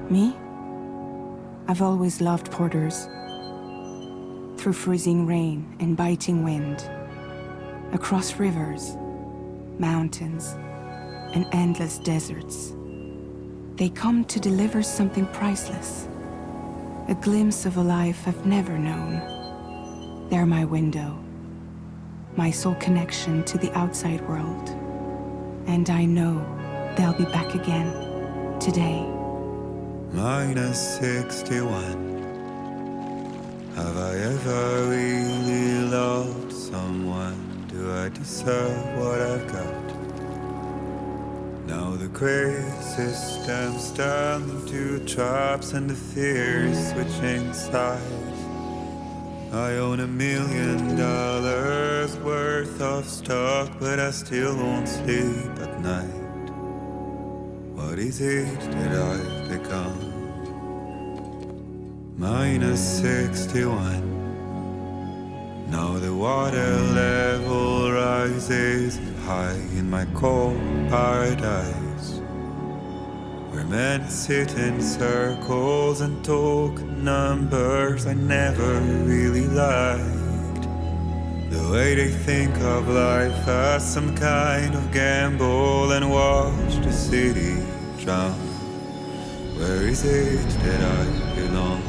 Me? I've always loved porters. Through freezing rain and biting wind, across rivers, mountains, and endless deserts, they come to deliver something priceless. A glimpse of a life I've never known. They're my window, my sole connection to the outside world. And I know they'll be back again, today. Minus 61. Have I ever really loved someone? Do I deserve what I've got? Now the crazy system's turned into traps and the fears switching sides. I own $1 million worth of stock, but I still won't sleep at night. What is it that I've become? Minus 61. Now the water level rises high in my cold paradise, where men sit in circles and talk numbers I never really liked. The way they think of life as some kind of gamble and watch the city drown. Where is it that I belong?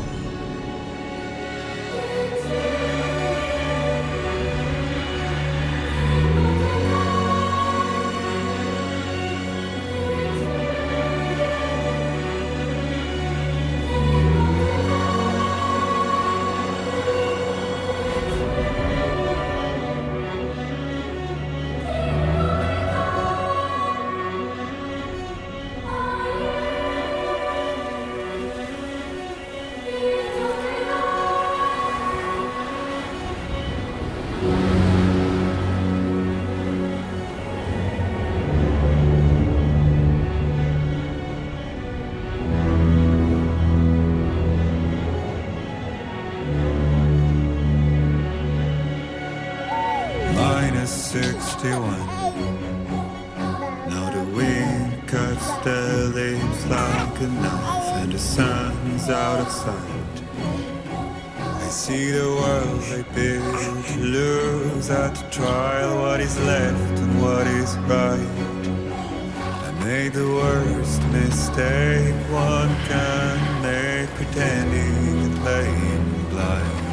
Minus 61. Now the wind cuts the leaves like a knife, and the sun's out of sight. I see the world I built to lose at the trial, what is left and what is right. I made the worst mistake one can make, pretending and playing blind.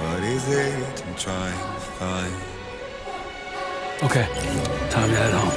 What is it I'm trying to find? Okay, time to head home.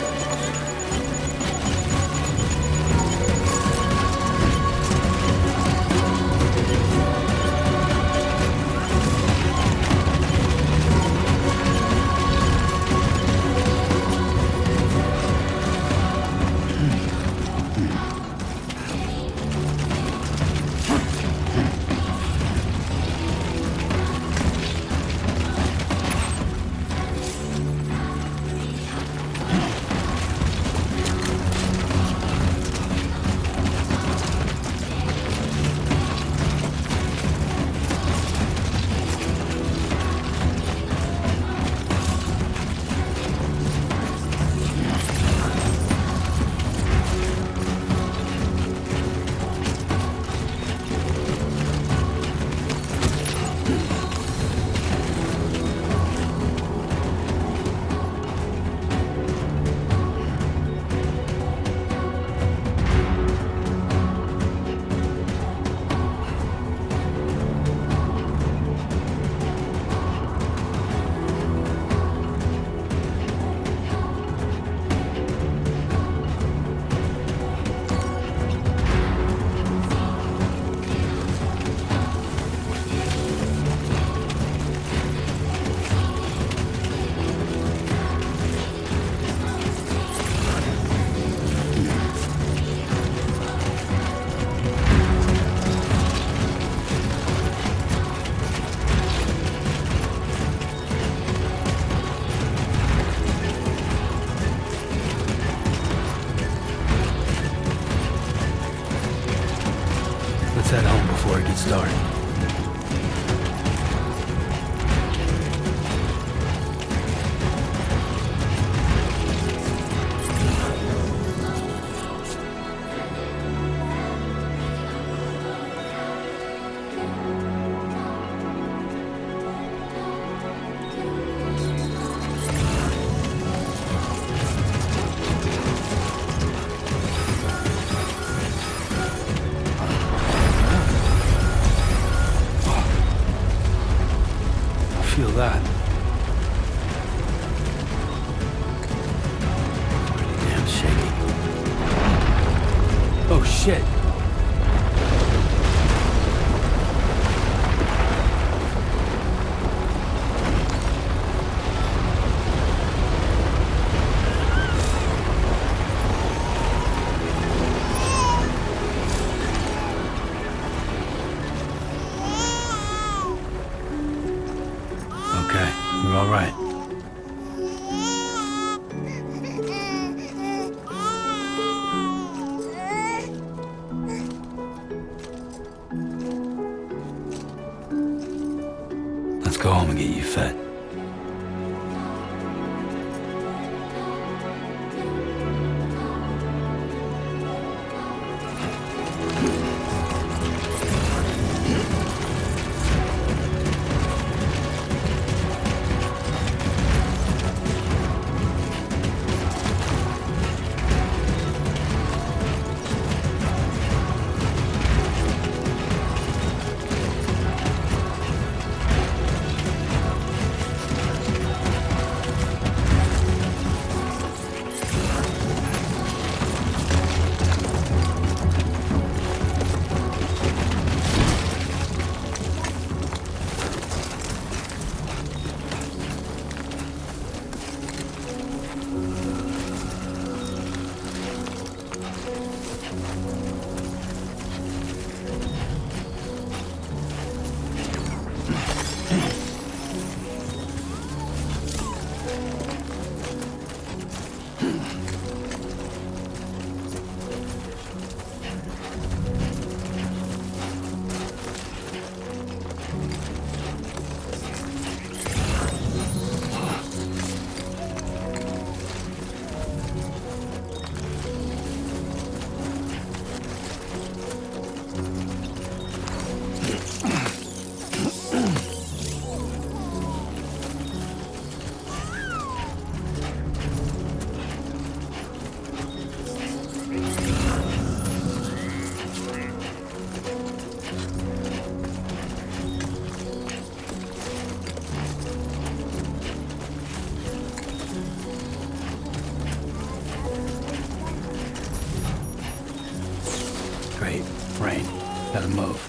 Let's head home before it gets dark. Feel that. Pretty damn shaky. Oh shit. Okay, you're all right. Let's go home and get you fed. Great. Rain. Gotta move.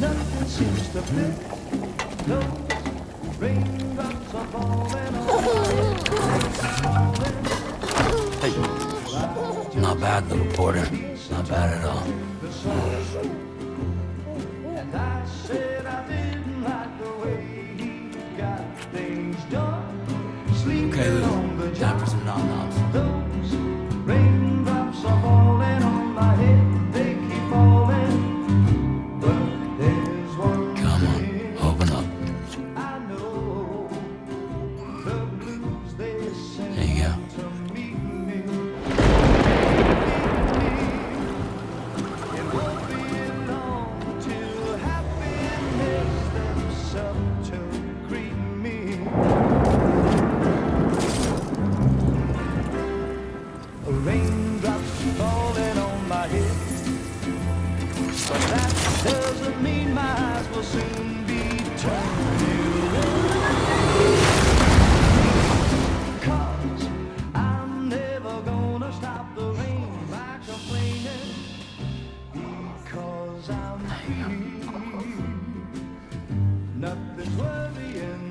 Nothing seems to fit. Those raindrops are falling on my head. Hey. Not bad, little Porter. Not bad at all. And I said I didn't like the way he got things done. Sleeping Okay, on the Lou. Time for job. some nom-noms. Those raindrops are falling on my head. They keep falling. But there's one Come on, thing open up. I know. The blues they send There you go. to meet me. It won't be long till happiness steps up to greet me. Raindrops falling on my head, but that doesn't mean my eyes will soon be turning red. 'Cause I'm never gonna stop the rain by complaining, because I'm free. Nothing's worrying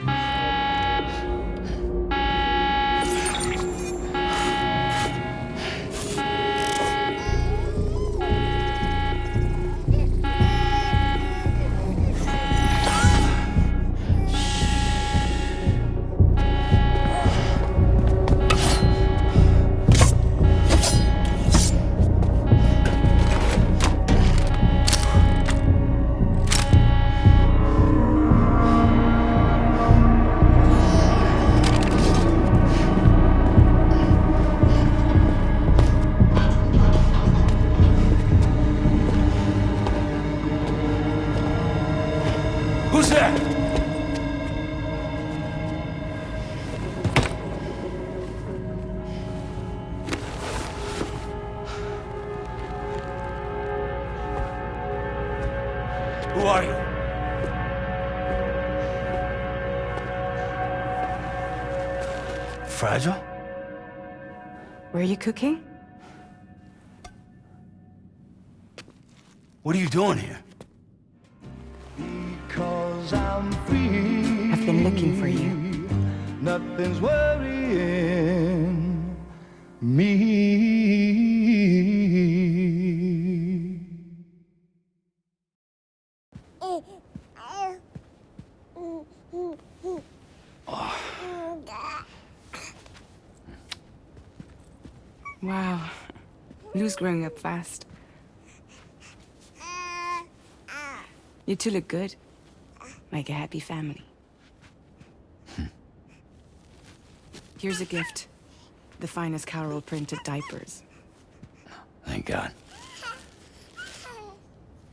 me. Who's there? Who are you? Fragile? Were you cooking? What are you doing here? Because I'm free. I've been looking for you. Nothing's worrying me. Wow. Lou's growing up fast. You two look good. Like a happy family. Here's a gift. The finest Carol printed diapers. Thank God.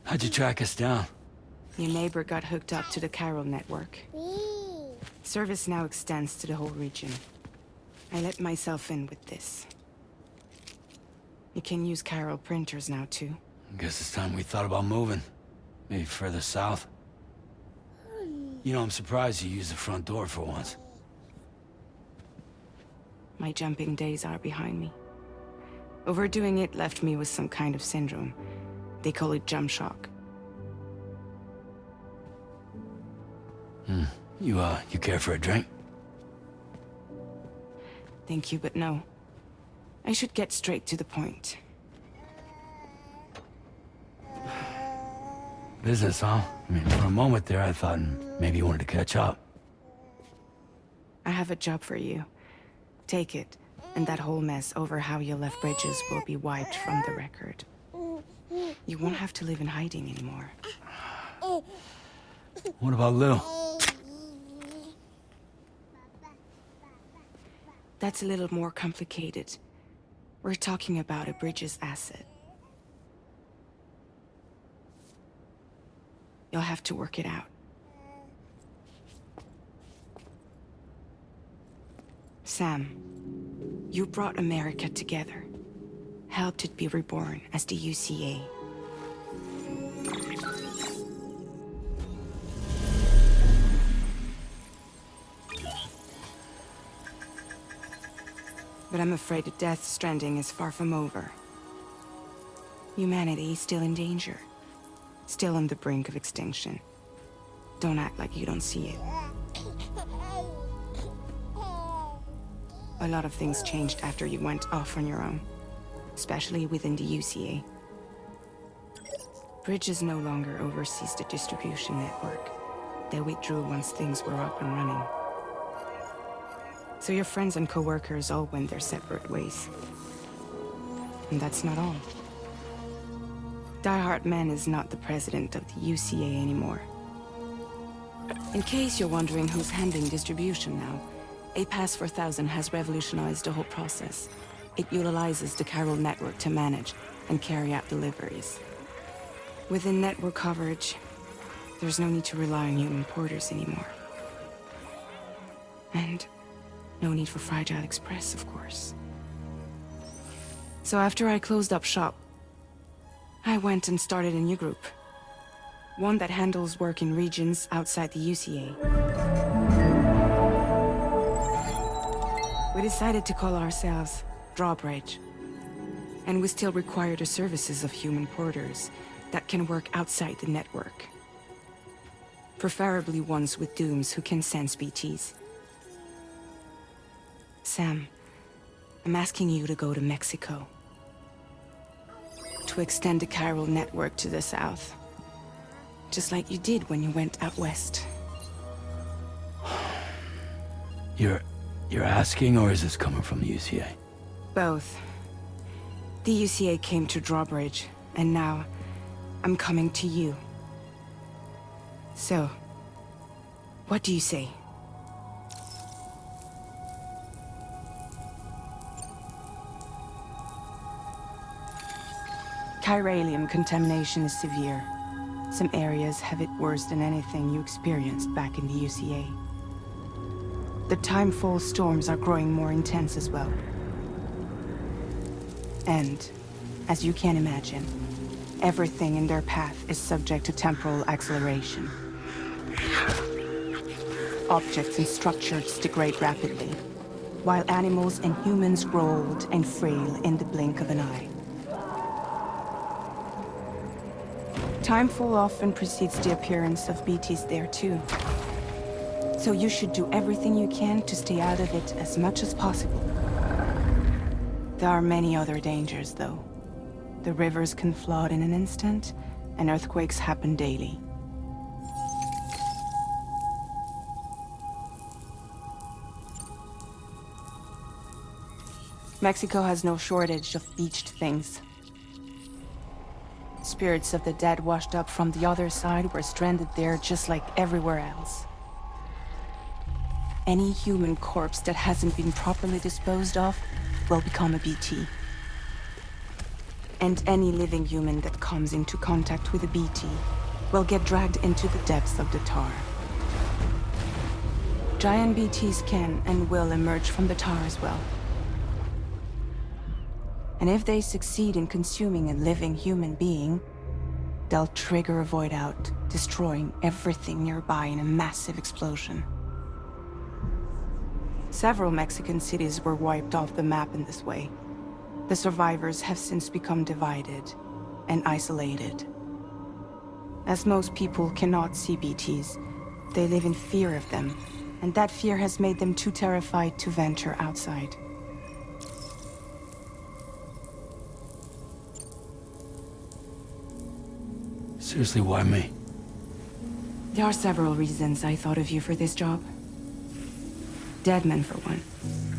How'd you track us down? Your neighbor got hooked up to the Carol network. Service now extends to the whole region. I let myself in with this. You can use Carol printers now, too. Guess it's time we thought about moving. Maybe further south. You know, I'm surprised you used the front door for once. My jumping days are behind me. Overdoing it left me with some kind of syndrome. They call it jump shock. You care for a drink? Thank you, but no. I should get straight to the point. Business, huh? I mean, for a moment there, I thought maybe you wanted to catch up. I have a job for you. Take it, and that whole mess over how you left bridges will be wiped from the record. You won't have to live in hiding anymore. What about Lou? That's a little more complicated. We're talking about a bridges asset. You'll have to work it out. Sam, you brought America together. Helped it be reborn as the UCA. But I'm afraid the death stranding is far from over. Humanity is still in danger. Still on the brink of extinction. Don't act like you don't see it. A lot of things changed after you went off on your own. Especially within the UCA. Bridges no longer oversees the distribution network. They withdrew once things were up and running. So your friends and co-workers all went their separate ways. And that's not all. Die Man is not the president of the UCA anymore. In case you're wondering who's handling distribution now, A Pass 4000 has revolutionized the whole process. It utilizes the chiral network to manage and carry out deliveries. Within network coverage, there's no need to rely on human porters anymore. And no need for Fragile Express, of course. So after I closed up shop, I went and started a new group. One that handles work in regions outside the UCA. We decided to call ourselves Drawbridge. And we still require the services of human porters that can work outside the network. Preferably ones with dooms who can sense BTs. Sam, I'm asking you to go to Mexico. To extend the chiral network to the south. Just like you did when you went out west. You're asking, or is this coming from the UCA? Both. The UCA came to Drawbridge, and now I'm coming to you. So, what do you say? Chiralium contamination is severe. Some areas have it worse than anything you experienced back in the UCA. The timefall storms are growing more intense as well. And, as you can imagine, everything in their path is subject to temporal acceleration. Objects and structures degrade rapidly, while animals and humans grow old and frail in the blink of an eye. Timefall often precedes the appearance of BTs there too. So you should do everything you can to stay out of it as much as possible. There are many other dangers, though. The rivers can flood in an instant, and earthquakes happen daily. Mexico has no shortage of beached things. Spirits of the dead washed up from the other side were stranded there just like everywhere else. Any human corpse that hasn't been properly disposed of will become a BT. And any living human that comes into contact with a BT will get dragged into the depths of the tar. Giant BTs can and will emerge from the tar as well. And if they succeed in consuming a living human being, they'll trigger a void out, destroying everything nearby in a massive explosion. Several Mexican cities were wiped off the map in this way. The survivors have since become divided and isolated. As most people cannot see BTs, they live in fear of them, and that fear has made them too terrified to venture outside. Seriously, why me? There are several reasons I thought of you for this job. Deadman, for one.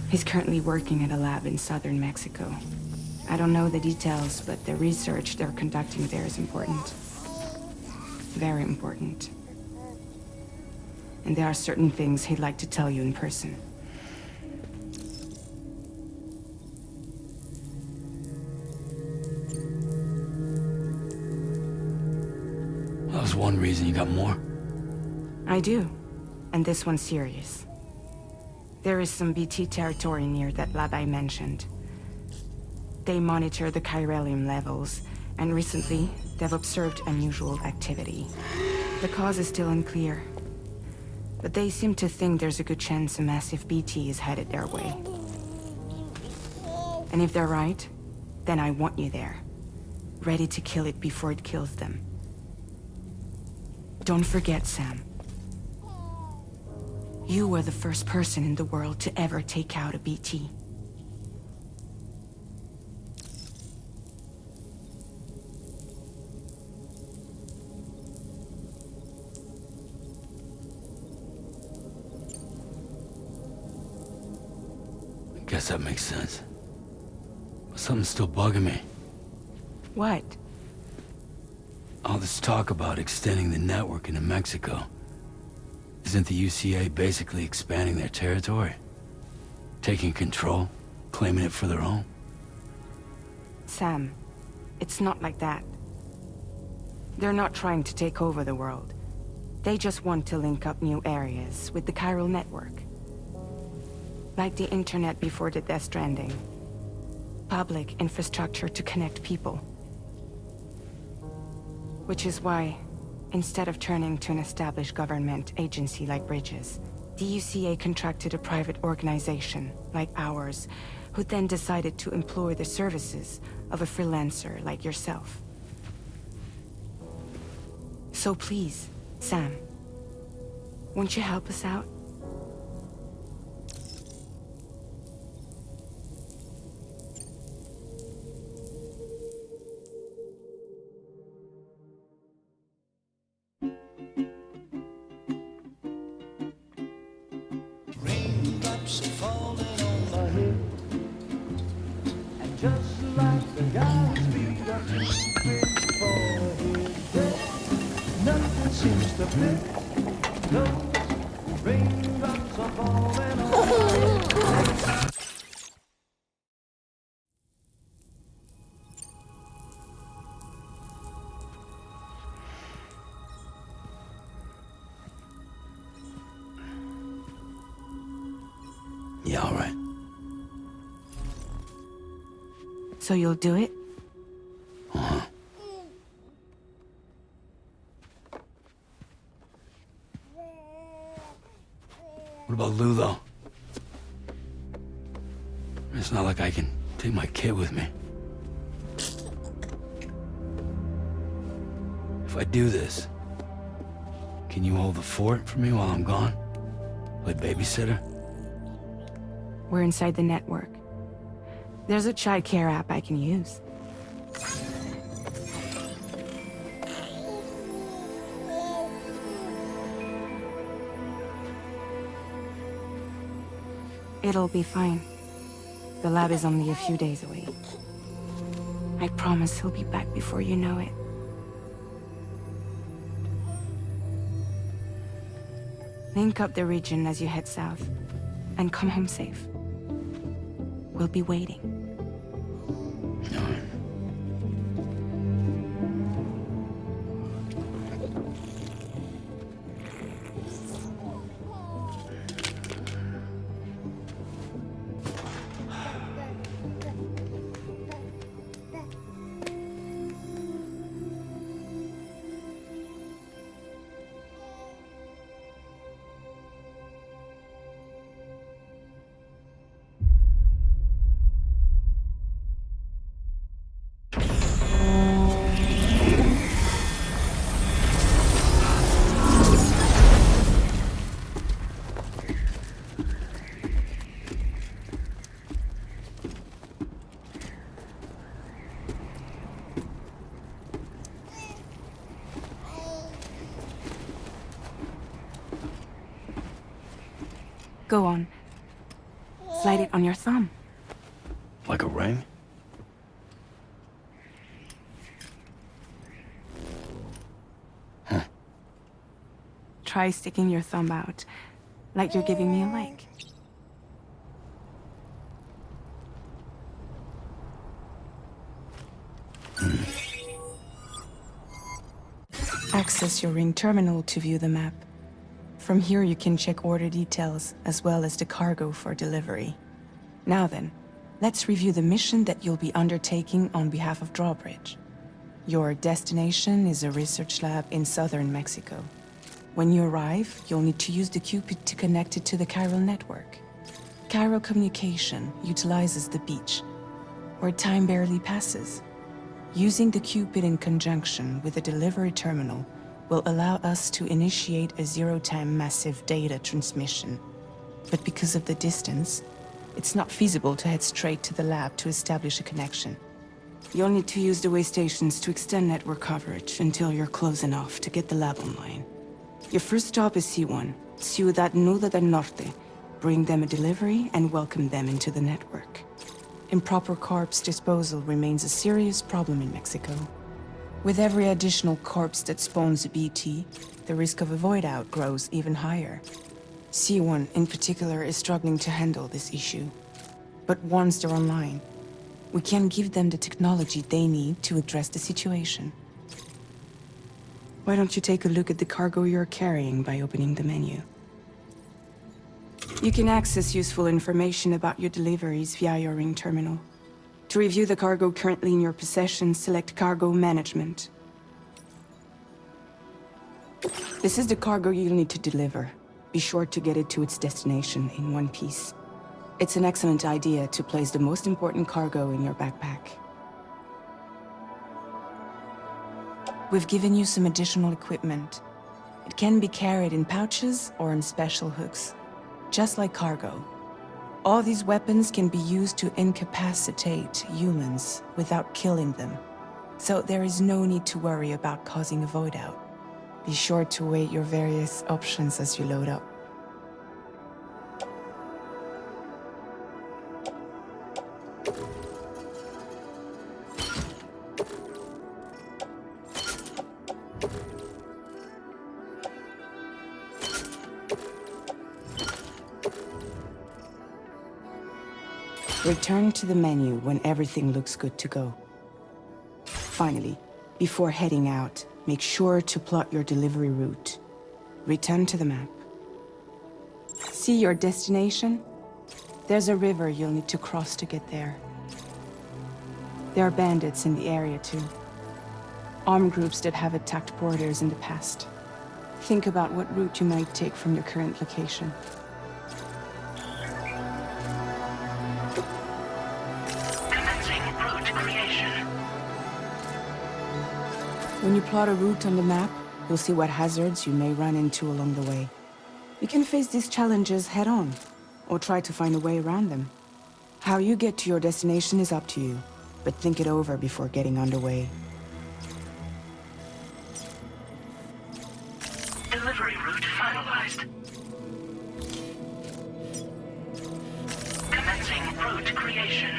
He's currently working at a lab in southern Mexico. I don't know the details, but the research they're conducting there is important. Very important. And there are certain things he'd like to tell you in person. That was one reason. You got more? I do. And this one's serious. There is some BT territory near that lab I mentioned. They monitor the chiralium levels, and recently, they've observed unusual activity. The cause is still unclear, but they seem to think there's a good chance a massive BT is headed their way. And if they're right, then I want you there. ready to kill it before it kills them. Don't forget, Sam. You were the first person in the world to ever take out a BT. Guess that makes sense. But something's still bugging me. What? All this talk about extending the network into Mexico. Isn't the UCA basically expanding their territory? Taking control? Claiming it for their own? Sam, it's not like that. They're not trying to take over the world. They just want to link up new areas with the chiral network. Like the internet before the Death Stranding. Public infrastructure to connect people. Which is why, instead of turning to an established government agency like Bridges, the UCA contracted a private organization, like ours, who then decided to employ the services of a freelancer like yourself. So please, Sam, won't you help us out? Raindrops are falling on my head, and just like the guy whose feet are too big for his bed, nothing seems to fit. Those raindrops are falling on my head. Yeah, all right. So you'll do it? Uh-huh. What about Lou, though? It's not like I can take my kid with me. If I do this, can you hold the fort for me while I'm gone? Play babysitter? We're inside the network. There's a child care app I can use. It'll be fine. The lab is only a few days away. I promise he'll be back before you know it. Link up the region as you head south, and come home safe. We'll be waiting. All right. Go on. Slide it on your thumb. Like a ring? Huh. Try sticking your thumb out, like you're giving me a like. Access your ring terminal to view the map. From here you can check order details, as well as the cargo for delivery. Now then, let's review the mission that you'll be undertaking on behalf of Drawbridge. Your destination is a research lab in southern Mexico. When you arrive, you'll need to use the Cupid to connect it to the chiral network. Chiral communication utilizes the beach, where time barely passes. Using the Cupid in conjunction with the delivery terminal will allow us to initiate a zero-time massive data transmission. But because of the distance, it's not feasible to head straight to the lab to establish a connection. You'll need to use the way stations to extend network coverage until you're close enough to get the lab online. Your first stop is C1, Ciudad Nuda del Norte. Bring them a delivery and welcome them into the network. Improper corpse disposal remains a serious problem in Mexico. With every additional corpse that spawns a BT, the risk of a void out grows even higher. C1 in particular is struggling to handle this issue. But once they're online, we can give them the technology they need to address the situation. Why don't you take a look at the cargo you're carrying by opening the menu? You can access useful information about your deliveries via your ring terminal. To review the cargo currently in your possession, select Cargo Management. This is the cargo you'll need to deliver. Be sure to get it to its destination in one piece. It's an excellent idea to place the most important cargo in your backpack. We've given you some additional equipment. It can be carried in pouches or in special hooks, just like cargo. All these weapons can be used to incapacitate humans without killing them. So there is no need to worry about causing a void out. Be sure to weigh your various options as you load up. Return to the menu when everything looks good to go. Finally, before heading out, make sure to plot your delivery route. Return to the map. See your destination? There's a river you'll need to cross to get there. There are bandits in the area too. Armed groups that have attacked borders in the past. Think about what route you might take from your current location. When you plot a route on the map, you'll see what hazards you may run into along the way. You can face these challenges head-on, or try to find a way around them. How you get to your destination is up to you, but think it over before getting underway. Delivery route finalized. Commencing route creation.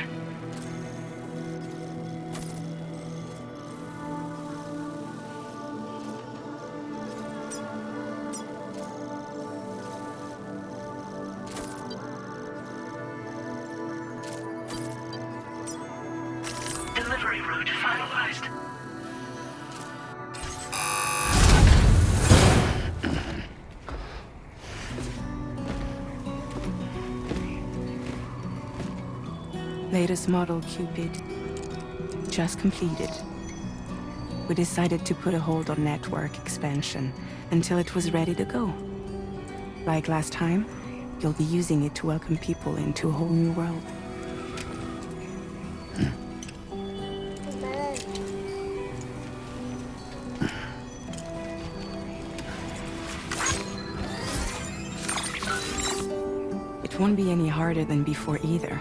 Delivery route finalized. Latest model Cupid. Just completed. We decided to put a hold on network expansion until it was ready to go. Like last time, you'll be using it to welcome people into a whole new world. It won't be any harder than before either.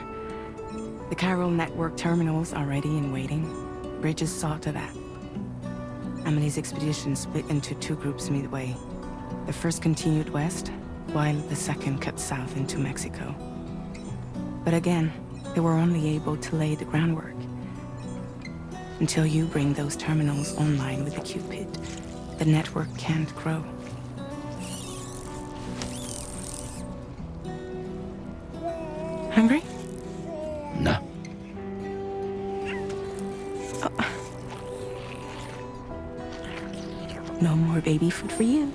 The chiral network terminals are ready and waiting. Bridges saw to that. Emily's expedition split into two groups midway. The first continued west, while the second cut south into Mexico. But again, they were only able to lay the groundwork. Until you bring those terminals online with the Cupid, the network can't grow. Hungry? No. No more baby food for you.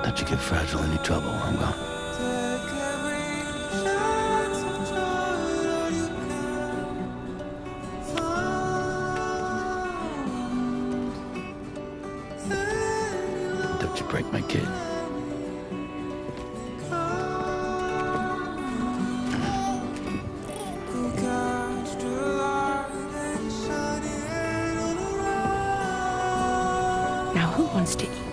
Don't you get fragile any trouble while I'm gone. Don't you break my kid. wants to eat.